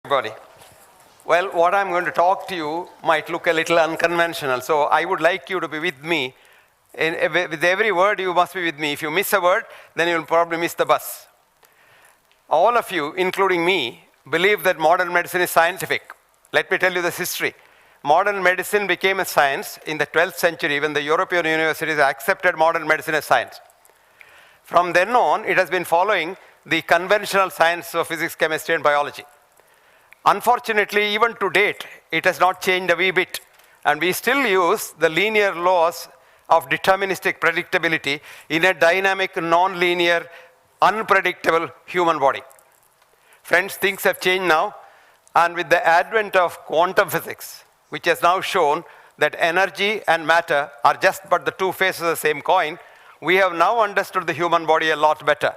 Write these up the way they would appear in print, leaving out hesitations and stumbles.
Everybody. Well, what I'm going to talk to you might look a little unconventional, so I would like you to be with me. With every word, you must be with me. If you miss a word, then you'll probably miss the bus. All of you, including me, believe that modern medicine is scientific. Let me tell you this history. Modern medicine became a science in the 12th century when the European universities accepted modern medicine as science. From then on, it has been following the conventional science of physics, chemistry, and biology. Unfortunately, even to date, it has not changed a wee bit. And we still use the linear laws of deterministic predictability in a dynamic, non-linear, unpredictable human body. Friends, things have changed now. And with the advent of quantum physics, which has now shown that energy and matter are just but the two faces of the same coin, we have now understood the human body a lot better.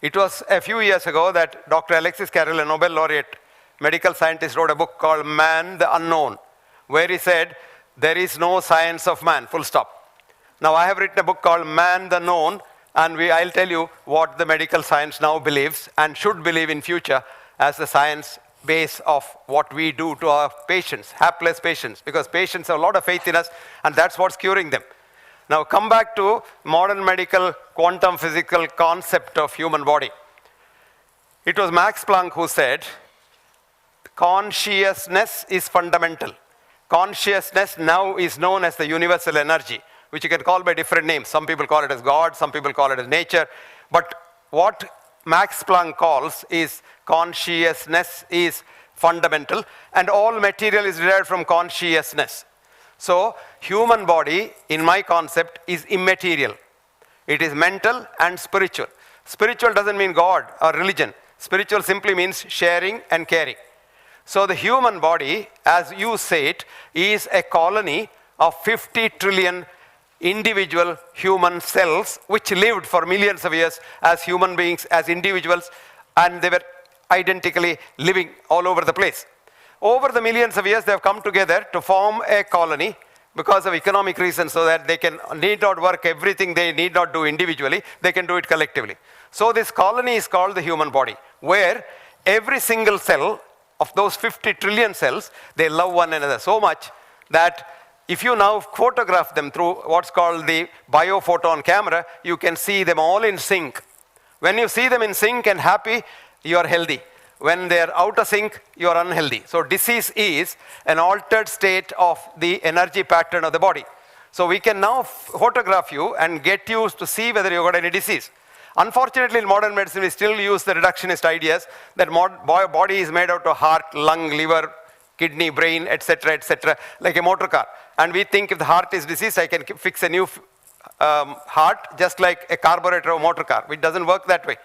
It was a few years ago that Dr. Alexis Carrel, a Nobel laureate medical scientist, wrote a book called Man the Unknown, where he said, there is no science of man, full stop. Now, I have written a book called Man the Known, and I'll tell you what the medical science now believes and should believe in future as the science base of what we do to our patients, hapless patients, because patients have a lot of faith in us, and that's what's curing them. Now, come back to modern medical quantum physical concept of human body. It was Max Planck who said, consciousness is fundamental. Consciousness now is known as the universal energy, which you can call by different names. Some people call it as God, some people call it as nature. But what Max Planck calls is consciousness is fundamental, and all material is derived from consciousness. So, human body, in my concept, is immaterial. It is mental and spiritual. Spiritual doesn't mean God or religion. Spiritual simply means sharing and caring. So the human body, as you say it, is a colony of 50 trillion individual human cells which lived for millions of years as human beings, as individuals, and they were identically living all over the place. Over the millions of years, they have come together to form a colony because of economic reasons, so that they need not work everything they need not do individually, they can do it collectively. So this colony is called the human body, where every single cell of those 50 trillion cells, they love one another so much that if you now photograph them through what's called the biophoton camera, you can see them all in sync. When you see them in sync and happy, you are healthy. When they are out of sync, you are unhealthy. So disease is an altered state of the energy pattern of the body. So we can now photograph you and get you to see whether you've got any disease. Unfortunately, in modern medicine, we still use the reductionist ideas that body is made out of heart, lung, liver, kidney, brain, etc., like a motor car. And we think if the heart is diseased, I can fix a new heart, just like a carburetor or motor car, which doesn't work that way.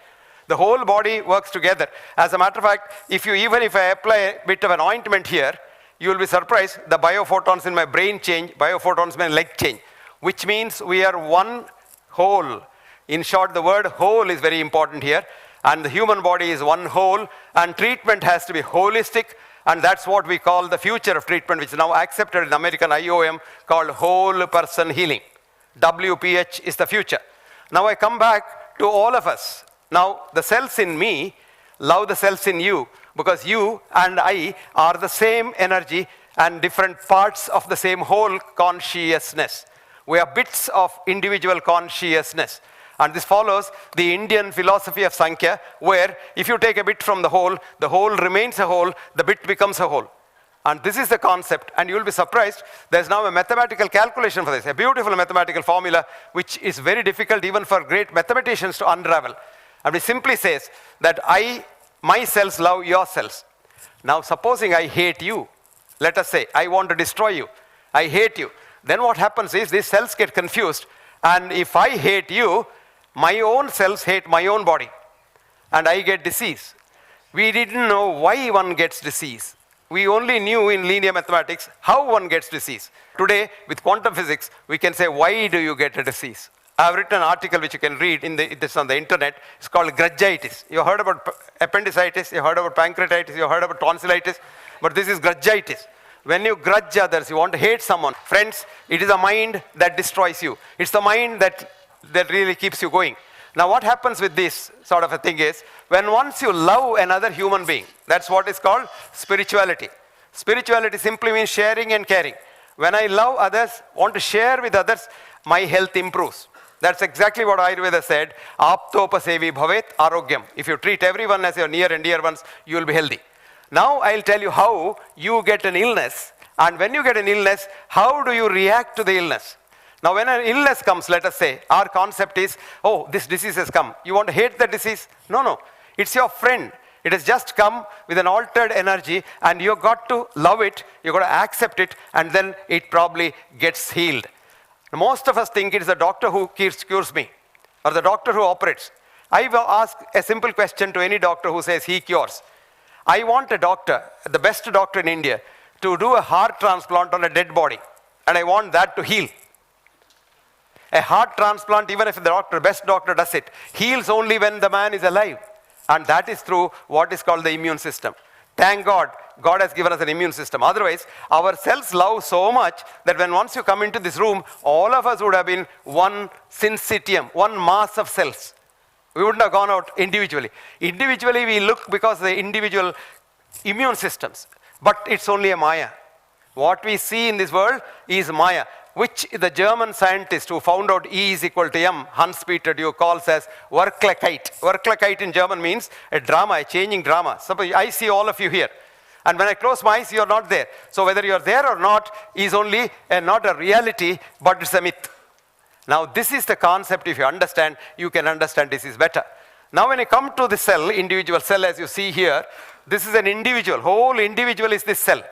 The whole body works together. As a matter of fact, even if I apply a bit of an ointment here, you will be surprised, the biophotons in my brain change, biophotons in my leg change, which means we are one whole. In short, the word whole is very important here, and the human body is one whole, and treatment has to be holistic, and that's what we call the future of treatment, which is now accepted in American IOM, called whole person healing. WPH is the future. Now I come back to all of us. Now, the cells in me love the cells in you, because you and I are the same energy and different parts of the same whole consciousness. We are bits of individual consciousness. And this follows the Indian philosophy of Sankhya, where if you take a bit from the whole remains a whole, the bit becomes a whole. And this is the concept, and you'll be surprised, there's now a mathematical calculation for this, a beautiful mathematical formula, which is very difficult even for great mathematicians to unravel. And it simply says that my cells love your cells. Now, supposing I hate you, let us say, I want to destroy you, I hate you. Then what happens is these cells get confused, and if I hate you, my own cells hate my own body, and I get disease. We didn't know why one gets disease. We only knew in linear mathematics how one gets disease. Today, with quantum physics, we can say, why do you get a disease? I have written an article which you can read, this on the internet. It's called grudgitis. You heard about appendicitis, you heard about pancreatitis, you heard about tonsillitis, but this is grudgitis. When you grudge others, you want to hate someone. Friends, it is a mind that destroys you. It's the mind that really keeps you going. Now what happens with this sort of a thing is, when once you love another human being, that's what is called spirituality. Spirituality simply means sharing and caring. When I love others, want to share with others, my health improves. That's exactly what Ayurveda said, aptopasevi bhavet arogyam. If you treat everyone as your near and dear ones, you will be healthy. Now I'll tell you how you get an illness, and when you get an illness, how do you react to the illness? Now when an illness comes, let us say, our concept is, oh, this disease has come. You want to hate the disease? No. It's your friend. It has just come with an altered energy, and you've got to love it, you've got to accept it, and then it probably gets healed. Most of us think it is the doctor who cures me, or the doctor who operates. I will ask a simple question to any doctor who says he cures. I want a doctor, the best doctor in India, to do a heart transplant on a dead body, and I want that to heal. A heart transplant, even if the best doctor does it, heals only when the man is alive. And that is through what is called the immune system. Thank God, God has given us an immune system. Otherwise, our cells love so much that when once you come into this room, all of us would have been one syncytium, one mass of cells. We wouldn't have gone out individually. Individually, we look because of the individual immune systems. But it's only a Maya. What we see in this world is Maya, which the German scientist who found out E is equal to M, Hans-Peter Due, calls as Wirklichkeit. Wirklichkeit in German means a drama, a changing drama. Suppose I see all of you here, and when I close my eyes, you're not there. So whether you're there or not is only not a reality, but it's a myth. Now this is the concept. If you understand, you can understand this is better. Now when you come to the cell, individual cell, as you see here, this is an individual. Whole individual is this cell.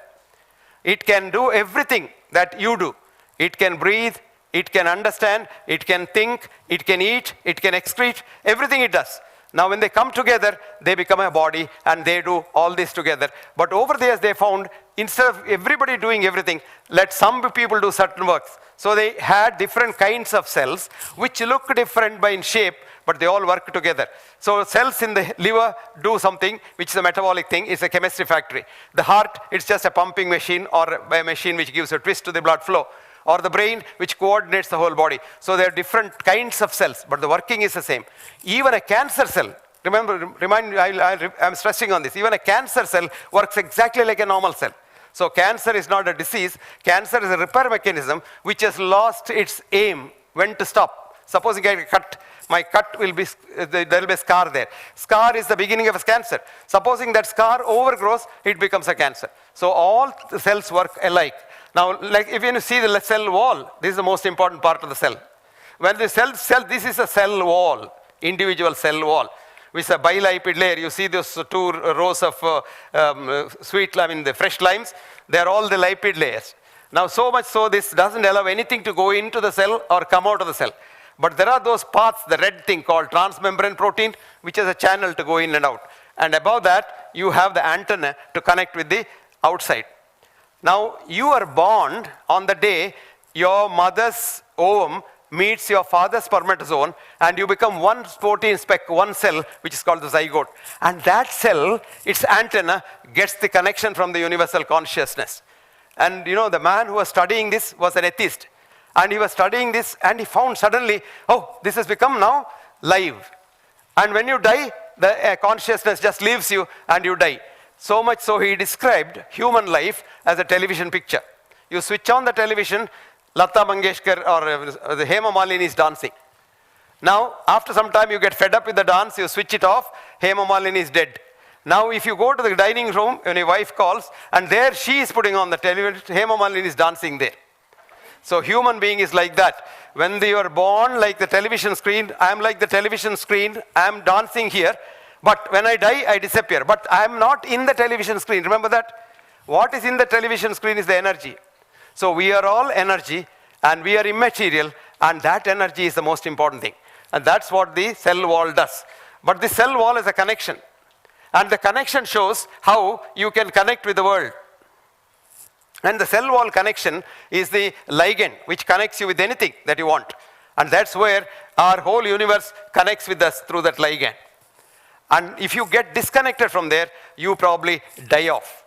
It can do everything that you do. It can breathe, it can understand, it can think, it can eat, it can excrete, everything it does. Now when they come together, they become a body, and they do all this together. But over there they found, instead of everybody doing everything, let some people do certain works. So they had different kinds of cells which look different by in shape, but they all work together. So cells in the liver do something which is a metabolic thing, it's a chemistry factory. The heart, it's just a pumping machine, or a machine which gives a twist to the blood flow. Or the brain, which coordinates the whole body. So there are different kinds of cells, but the working is the same. Even a cancer cell, I'm stressing on this, even a cancer cell works exactly like a normal cell. So cancer is not a disease, cancer is a repair mechanism which has lost its aim, when to stop. Supposing I get a cut, my cut will be, there will be a scar there. Scar is the beginning of a cancer. Supposing that scar overgrows, it becomes a cancer. So all the cells work alike. Now, like if you see the cell wall, this is the most important part of the cell. When the cell, this is a cell wall, individual cell wall, which is a bilipid layer. You see those two rows of the fresh limes, they are all the lipid layers. Now, so much so this doesn't allow anything to go into the cell or come out of the cell. But there are those paths, the red thing called transmembrane protein, which is a channel to go in and out. And above that, you have the antenna to connect with the outside. Now, you are born on the day your mother's ovum meets your father's spermatozoon, and you become one protein speck, one cell, which is called the zygote. And that cell, its antenna, gets the connection from the universal consciousness. And you know, the man who was studying this was an atheist. And he was studying this, and he found suddenly, oh, this has become now live. And when you die, the consciousness just leaves you, and you die. So much so he described human life as a television picture. You switch on the television, Lata Mangeshkar or the Hema Malini is dancing. Now, after some time you get fed up with the dance, you switch it off, Hema Malini is dead. Now, if you go to the dining room when your wife calls, and there she is putting on the television, Hema Malini is dancing there. So human being is like that. When you are born like the television screen, I am like the television screen, I am dancing here. But when I die, I disappear. But I am not in the television screen. Remember that? What is in the television screen is the energy. So we are all energy, and we are immaterial, and that energy is the most important thing. And that's what the cell wall does. But the cell wall is a connection. And the connection shows how you can connect with the world. And the cell wall connection is the ligand, which connects you with anything that you want. And that's where our whole universe connects with us through that ligand. And if you get disconnected from there, you probably die off.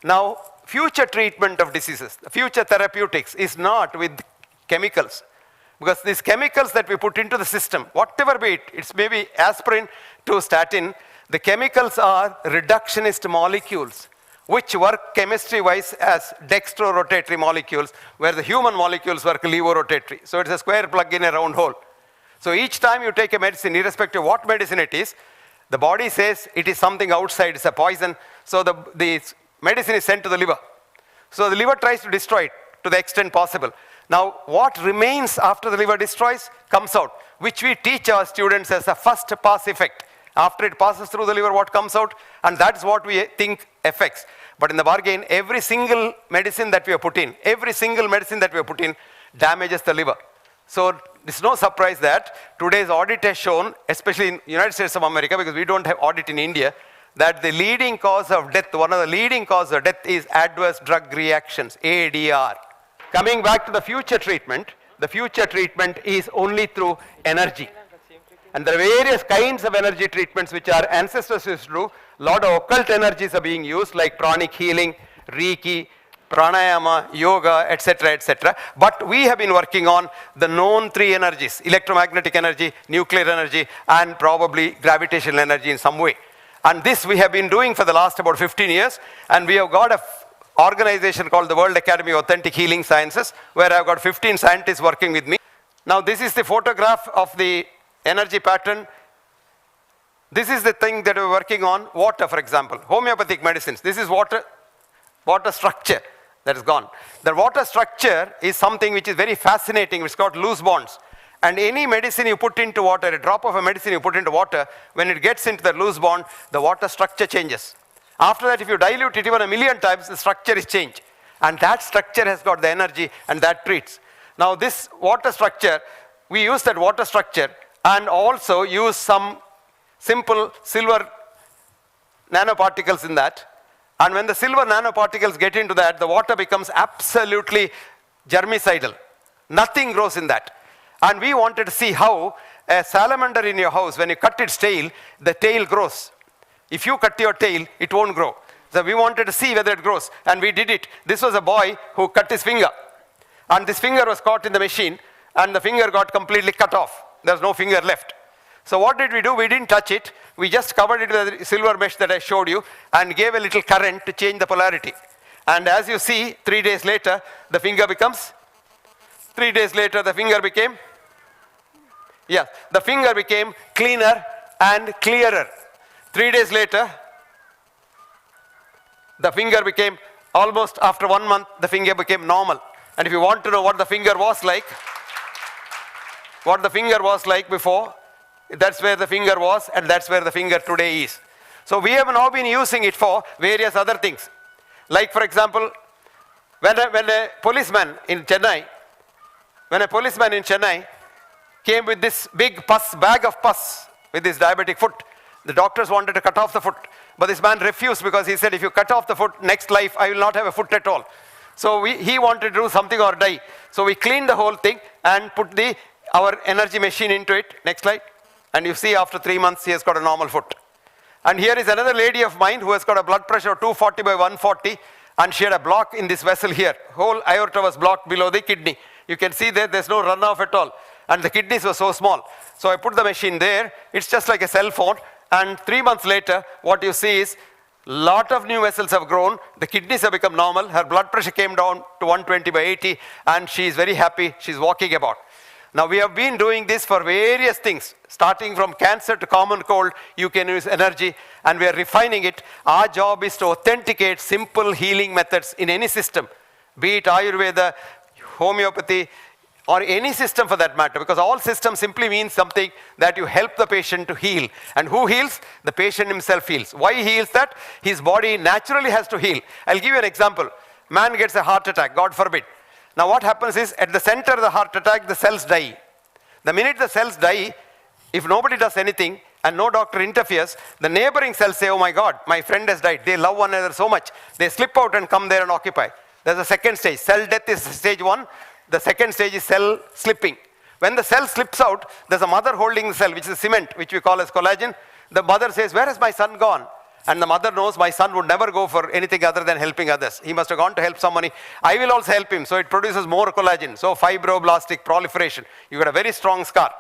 Now, future treatment of diseases, future therapeutics is not with chemicals. Because these chemicals that we put into the system, whatever be it, it's maybe aspirin to statin, the chemicals are reductionist molecules, which work chemistry-wise as dextrorotatory molecules, where the human molecules work levorotatory. So it's a square plug in a round hole. So each time you take a medicine, irrespective of what medicine it is, the body says it is something outside, it's a poison. So the medicine is sent to the liver. So the liver tries to destroy it to the extent possible. Now, what remains after the liver destroys comes out, which we teach our students as a first pass effect. After it passes through the liver, what comes out? And that's what we think affects. But in the bargain, every single medicine that we have put in, damages the liver. So it's no surprise that today's audit has shown, especially in the United States of America, because we don't have audit in India, that the leading cause of death, one of the leading causes of death is adverse drug reactions, ADR. Coming back to the future treatment is only through energy. And there are various kinds of energy treatments which our ancestors used to do. A lot of occult energies are being used, like pranic healing, Reiki, pranayama, yoga, etc., etc. But we have been working on the known three energies: electromagnetic energy, nuclear energy, and probably gravitational energy in some way. And this we have been doing for the last about 15 years. And we have got an organization called the World Academy of Authentic Healing Sciences, where I've got 15 scientists working with me. Now, this is the photograph of the energy pattern. This is the thing that we're working on. Water, for example, homeopathic medicines. This is water structure that is gone. The water structure is something which is very fascinating. It's got loose bonds. And any medicine you put into water, a drop of a medicine you put into water, when it gets into the loose bond, the water structure changes. After that, if you dilute it even 1,000,000 times, the structure is changed. And that structure has got the energy, and that treats. Now, this water structure, we use that water structure and also use some simple silver nanoparticles in that. And when the silver nanoparticles get into that, the water becomes absolutely germicidal. Nothing grows in that. And we wanted to see how a salamander in your house, when you cut its tail, the tail grows. If you cut your tail, it won't grow. So we wanted to see whether it grows, and we did it. This was a boy who cut his finger. And this finger was caught in the machine, and the finger got completely cut off. There's no finger left. So what did we do? We didn't touch it. We just covered it with a silver mesh that I showed you and gave a little current to change the polarity. And as you see, 3 days later, the finger became cleaner and clearer. 3 days later, the finger became, almost after 1 month, the finger became normal. And if you want to know what the finger was like, before, that's where the finger was, and that's where the finger today is. So we have now been using it for various other things. Like, for example, when a policeman in Chennai came with this big bag of pus with his diabetic foot, the doctors wanted to cut off the foot. But this man refused, because he said, if you cut off the foot, next life I will not have a foot at all. So he wanted to do something or die. So we cleaned the whole thing and put our energy machine into it. Next slide. And you see, after 3 months, he has got a normal foot. And here is another lady of mine who has got a blood pressure of 240 by 140, and she had a block in this vessel here. Whole aorta was blocked below the kidney. You can see there's no runoff at all. And the kidneys were so small. So I put the machine there. It's just like a cell phone. And 3 months later, what you see is lot of new vessels have grown. The kidneys have become normal. Her blood pressure came down to 120 by 80, and she is very happy. She's walking about. Now, we have been doing this for various things, starting from cancer to common cold. You can use energy, and we are refining it. Our job is to authenticate simple healing methods in any system, be it Ayurveda, homeopathy, or any system for that matter, because all systems simply means something that you help the patient to heal. And who heals? The patient himself heals. Why he heals that? His body naturally has to heal. I'll give you an example. Man gets a heart attack, God forbid. Now what happens is, at the center of the heart attack, the cells die. The minute the cells die, if nobody does anything and no doctor interferes, the neighboring cells say, oh my God, my friend has died. They love one another so much. They slip out and come there and occupy. There's a second stage. Cell death is stage 1. The second stage is cell slipping. When the cell slips out, there's a mother holding the cell, which is cement, which we call as collagen. The mother says, where has my son gone? And the mother knows my son would never go for anything other than helping others. He must have gone to help somebody. I will also help him. So it produces more collagen. So fibroblastic proliferation. You got a very strong scar.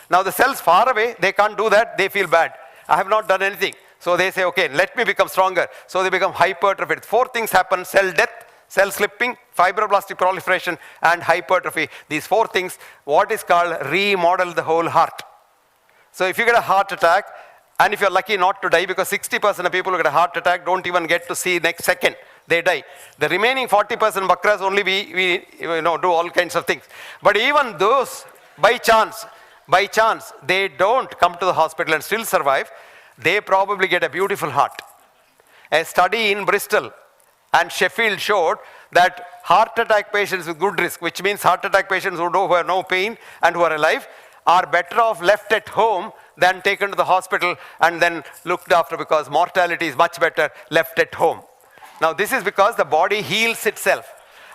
Now the cells far away, they can't do that. They feel bad. I have not done anything. So they say, okay, let me become stronger. So they become hypertrophied. 4 things happen: cell death, cell slipping, fibroblastic proliferation, and hypertrophy. These 4 things, what is called remodel the whole heart. So if you get a heart attack, and if you're lucky not to die, because 60% of people who get a heart attack don't even get to see next second, they die. The remaining 40% bakras only we do all kinds of things. But even those, by chance, they don't come to the hospital and still survive, they probably get a beautiful heart. A study in Bristol and Sheffield showed that heart attack patients with good risk, which means heart attack patients who have no pain and who are alive, are better off left at home than taken to the hospital and then looked after, because mortality is much better left at home. Now this is because the body heals itself.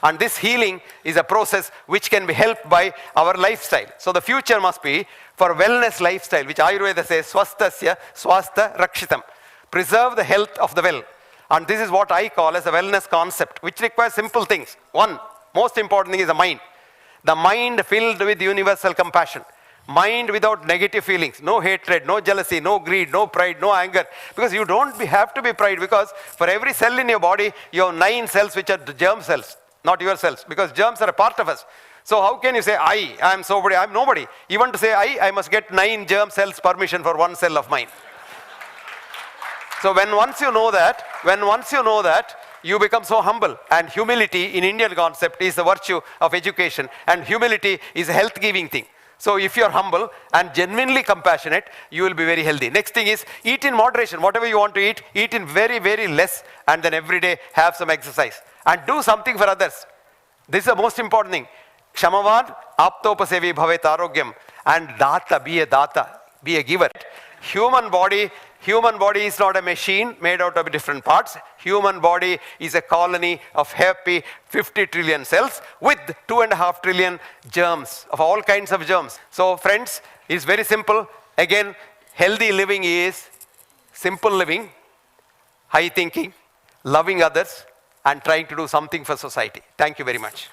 And this healing is a process which can be helped by our lifestyle. So the future must be for wellness lifestyle, which Ayurveda says, swastasya swastha rakshitam. Preserve the health of the well. And this is what I call as a wellness concept, which requires simple things. One, most important thing is the mind. The mind filled with universal compassion. Mind without negative feelings, no hatred, no jealousy, no greed, no pride, no anger. Because you don't have to be pride, because for every cell in your body, you have 9 cells which are germ cells, not your cells, because germs are a part of us. So how can you say, I am somebody, I am nobody. Even to say I must get 9 germ cells permission for 1 cell of mine. So once you know that, you become so humble. And humility in Indian concept is the virtue of education. And humility is a health-giving thing. So if you're humble and genuinely compassionate, you will be very healthy. Next thing is, eat in moderation. Whatever you want to eat in very, very less, and then every day have some exercise. And do something for others. This is the most important thing. Kshamavan aptopasevi bhavet arogyam. And data, be a giver. Human body is not a machine made out of different parts. Human body is a colony of happy 50 trillion cells with 2.5 trillion germs, of all kinds of germs. So friends, it's very simple. Again, healthy living is simple living, high thinking, loving others, and trying to do something for society. Thank you very much.